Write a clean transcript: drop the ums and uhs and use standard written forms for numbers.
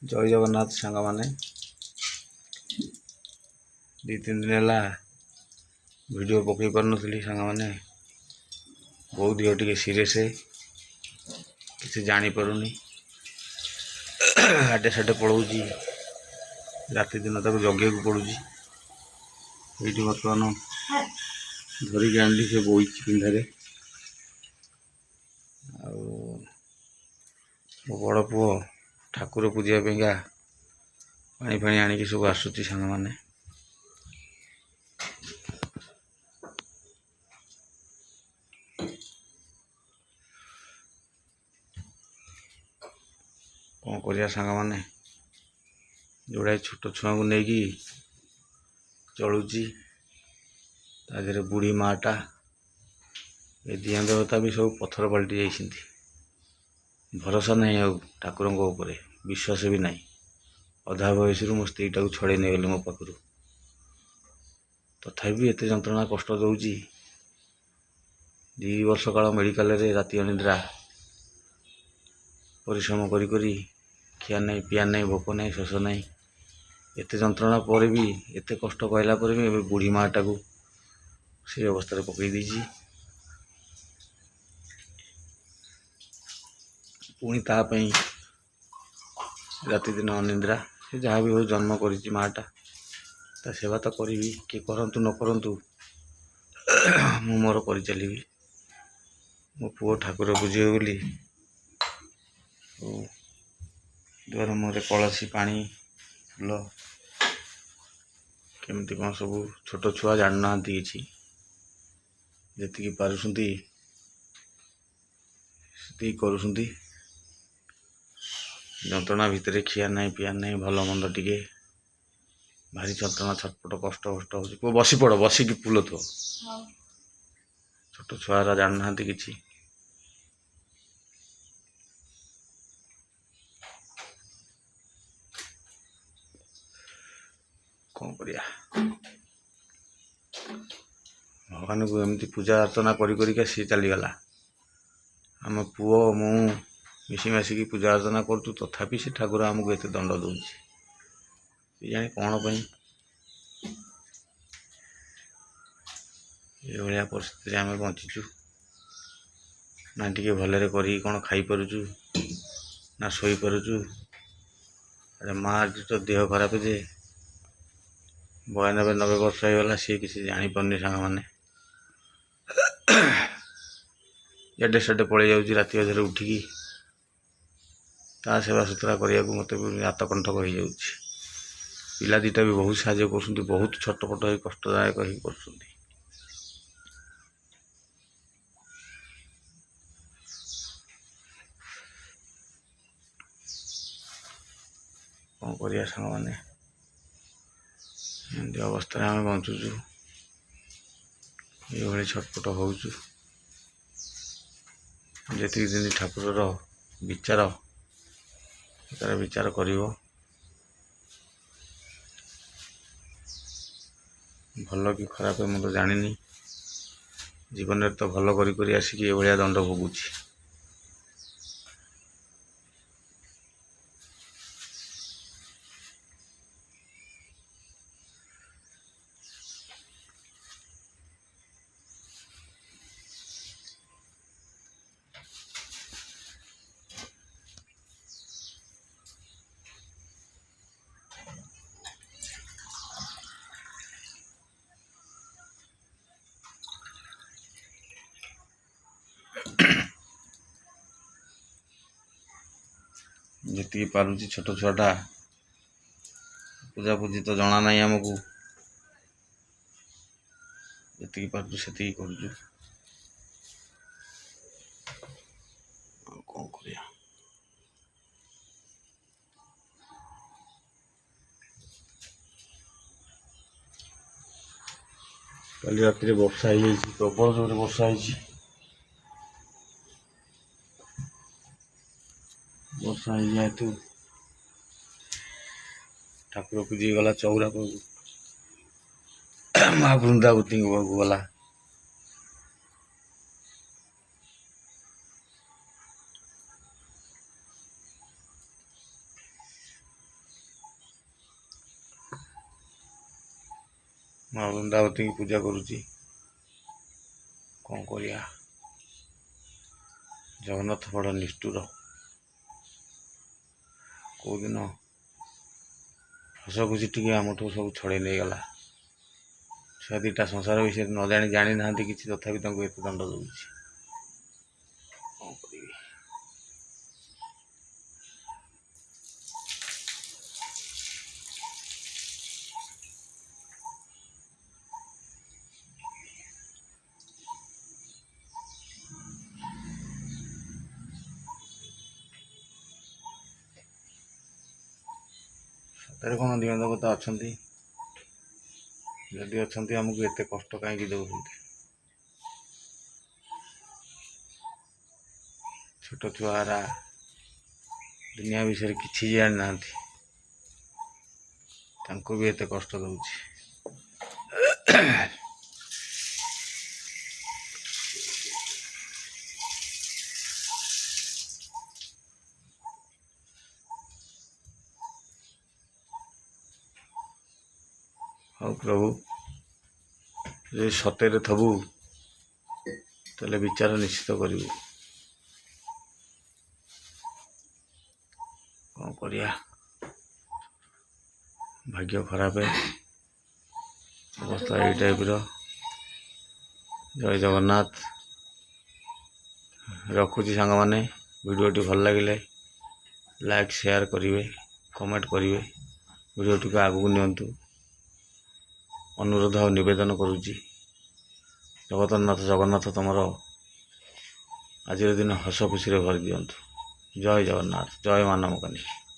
ଜୟ ଜଗନ୍ନାଥ ସାଙ୍ଗମାନେ। 2-3 ଦିନ ହେଲା ଭିଡ଼ିଓ ପକାଇ ପାରୁନଥିଲି ସାଙ୍ଗମାନେ। ବହୁତ ଦେହ ଟିକେ ସିରିୟସ୍, କିଛି ଜାଣିପାରୁନି, ଆଡ଼େ ସାଡ଼େ ପଳାଉଛି, ରାତି ଦିନ ତାକୁ ଜଗିବାକୁ ପଡ଼ୁଛି। ଏଇଠି ବର୍ତ୍ତମାନ ଧରିକି ଆଣିଲି, ସେ ବଇଛି ପିଣ୍ଡାରେ। ଆଉ ମୋ ବଡ଼ ପୁଅ ଠାକୁର ପୂଜିବା ପାଇଁକା ପାଣି ଫାଣି ଆଣିକି ସବୁ ଆସୁଛି ସାଙ୍ଗମାନେ। କ'ଣ କରିବା ସାଙ୍ଗମାନେ, ଯୋଉଡ଼ା ଛୋଟ ଛୁଆଙ୍କୁ ନେଇକି ଚଳୁଛି, ତା ଦେହରେ ବୁଢ଼ୀ ମାଆଟା, ଏ ଦିଅଁ ଦେବତା ବି ସବୁ ପଥର ପାଲଟି ଯାଇଛନ୍ତି। ଭରସା ନାହିଁ ଆଉ ଠାକୁରଙ୍କ ଉପରେ, ବିଶ୍ୱାସ ବି ନାହିଁ। ଅଧା ବୟସରୁ ମୋ ସ୍ତ୍ରୀଟାକୁ ଛଡ଼େଇ ନେଇଗଲେ ମୋ ପାଖରୁ। ତଥାପି ଏତେ ଯନ୍ତ୍ରଣା କଷ୍ଟ ଦେଉଛି। 2 ବର୍ଷ କାଳ ମେଡ଼ିକାଲରେ ରାତି ଅନିଦ୍ରା ପରିଶ୍ରମ କରି ଖିଆ ନାହିଁ, ପିଆ ନାହିଁ, ଭୋକ ନାହିଁ, ଶୋଷ ନାହିଁ। ଏତେ ଯନ୍ତ୍ରଣା ପରେ ବି, ଏତେ କଷ୍ଟ ପାଇଲା ପରେ ବି ଏବେ ବୁଢ଼ୀ ମାଆଟାକୁ ସେଇ ଅବସ୍ଥାରେ ପକାଇ ଦେଇଛି। ପୁଣି ତା ପାଇଁ ରାତିଦିନ ଅନିଦ୍ରା। ସେ ଯାହା ବି ହଉ ଜନ୍ମ କରିଛି ମାଆଟା, ତା ସେବା ତ କରିବି। କିଏ କରନ୍ତୁ ନ କରନ୍ତୁ, ମୁଁ ମୋର କରିଚାଲିବି। ମୋ ପୁଅ ଠାକୁର ପୂଜିବ ବୋଲି ଦୁଆର ମୁହଁରେ କଳସୀ, ପାଣି, ଫୁଲ, କେମିତି କ'ଣ ସବୁ ଛୋଟ ଛୁଆ ଜାଣୁନାହାନ୍ତି କିଛି। ଯେତିକି ପାରୁଛନ୍ତି ସେତିକି କରୁଛନ୍ତି। ଯନ୍ତ୍ରଣା ଭିତରେ ଖିଆ ନାହିଁ, ପିଆ ନାହିଁ, ଭଲ ମନ୍ଦ ଟିକେ ଭାରି ଯନ୍ତ୍ରଣା, ଛଟପଟ, କଷ୍ଟ ହେଉଛି। ପୁଅ ବସି ପଡ଼, ବସିକି ବୁଲୁଥିବ। ଛୋଟ ଛୁଆରା ଜାଣୁନାହାନ୍ତି କିଛି। କ'ଣ କରିବା, ଭଗବାନଙ୍କୁ ଏମିତି ପୂଜା ଅର୍ଚ୍ଚନା କରିକା ସିଏ ଚାଲିଗଲା। ଆମ ପୁଅ ମୁଁ ମିଶି ମାସିକି ପୂଜା ଅର୍ଚ୍ଚନା କରୁଛୁ, ତଥାପି ସେ ଠାକୁର ଆମକୁ ଏତେ ଦଣ୍ଡ ଦେଉଛି। କେଜାଣି କ'ଣ ପାଇଁ ଏଭଳିଆ ପରିସ୍ଥିତିରେ ଆମେ ବଞ୍ଚିଛୁ। ନା ଟିକେ ଭଲରେ କରିକି କ'ଣ ଖାଇପାରୁଛୁ, ନା ଶୋଇପାରୁଛୁ। ଆରେ ମାଆର ତ ଦେହ ଖରାପ ଯେ 92-90 ବର୍ଷ ହେଇଗଲା, ସିଏ କିଛି ଜାଣିପାରୁନି ସାଙ୍ଗମାନେ। ଏଡ଼େ ସେଡ଼େ ପଳେଇ ଯାଉଛି ରାତି ଅଧରେ ଉଠିକି। ତା ସେବା ସୁତରା କରିବାକୁ ମୋତେ ବି ଆତକଣ୍ଠକ ହେଇଯାଉଛି। ପିଲା ଦୁଇଟା ବି ବହୁତ ସାହାଯ୍ୟ କରୁଛନ୍ତି, ବହୁତ ଛଟପଟ ହେଇ କଷ୍ଟଦାୟକ ହେଇ କରୁଛନ୍ତି। କ'ଣ କରିବା ସାଙ୍ଗମାନେ, ଏମିତି ଅବସ୍ଥାରେ ଆମେ ବଞ୍ଚୁଛୁ, ଏଇଭଳି ଛଟପଟ ହେଉଛୁ। ଯେତିକି ଦିନ ଠାକୁରର ବିଚାର, ତାର ବିଚାର କରିବ। ଭଲ କି ଖରାପ ମୁଁ ତ ଜାଣିନି, ଜୀବନରେ ତ ଭଲ କରି ଆସିକି ଏଭଳିଆ ଦଣ୍ଡ ଭୋଗୁଛି। ଯେତିକି ପାରୁଛି, ଛୋଟ ଛୁଆଟା, ପୂଜାପୂଜି ତ ଜଣା ନାହିଁ ଆମକୁ, ଯେତିକି ପାରୁଛୁ ସେତିକି କରୁଛୁ। ଆଉ କ'ଣ କରିବା। କାଲି ରାତିରେ ବର୍ଷା ହେଇଯାଇଛି, ପ୍ରବଳ ଜୋରରେ ବର୍ଷା ହେଇଛି। ବର୍ଷା ହେଇଯିବା ହେତୁ ଠାକୁର ପୂଜି ଗଲା ଚଉରା ପାଖକୁ, ମା ବୃନ୍ଦାବତୀଙ୍କ ପାଖକୁ ଗଲା। ମା ବୃନ୍ଦାବତୀ की ପୂजा करुँची कौन करिया जगन्नाथ बड़ निष्ठुर कौदिन हस खुशी टी आमठू सब छड़े नहीं गला छुआ दीटा संसार विषय न जानी ना कि तथापि एत दंड दूसरी कौन करी सतरे कौन दिव्य देवता अच्छा जदि अच्छा आमको एत कष्ट कहीं दौरान छोट छुआरा दुनिया विषय किसी जानी ना भी एत कष्ट दूची हाँ प्रभु जो सतेरे थबु तेल विचार निश्चित करू कौन करिया भाग्य खराब अवस्था यही टाइप जय जगन्नाथ रखुची सांग मैंने वीडियोटी भल लगे लाइक शेयर करेंगे कमेंट करेंगे वीडियोटी को आगू नियंतु अनुरोध और निवेदन करुच्ची जगन्नाथ जगन्नाथ तुमर आज दिन हस खुशी भरी दिंतु जय जगन्नाथ जय मानव कन्या।